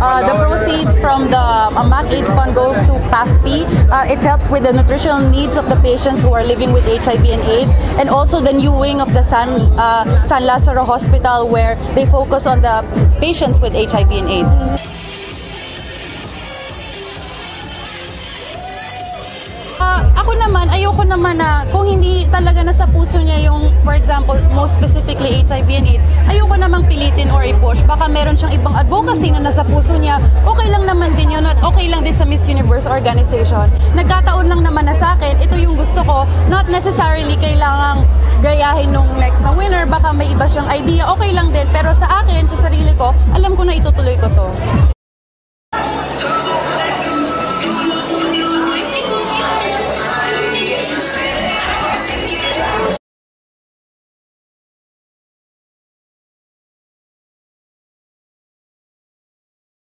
The proceeds from the MAC AIDS Fund goes to PAFP. It helps with the nutritional needs of the patients who are living with HIV and AIDS, and also the new wing of the San Lazaro Hospital, where they focus on the patients with HIV and AIDS. Ako naman, ayoko naman na kung hindi talaga nasa puso niya yung, for example, most specifically HIV and AIDS, ayoko namang pilitin or i-push. Baka meron siyang ibang advocacy na nasa puso niya. Okay lang naman din yun at okay lang din sa Miss Universe organization. Nagkataon lang naman na sa akin, ito yung gusto ko, not necessarily kailangang gayahin nung next na winner, baka may iba siyang idea, okay lang din. Pero sa akin, sa sarili ko,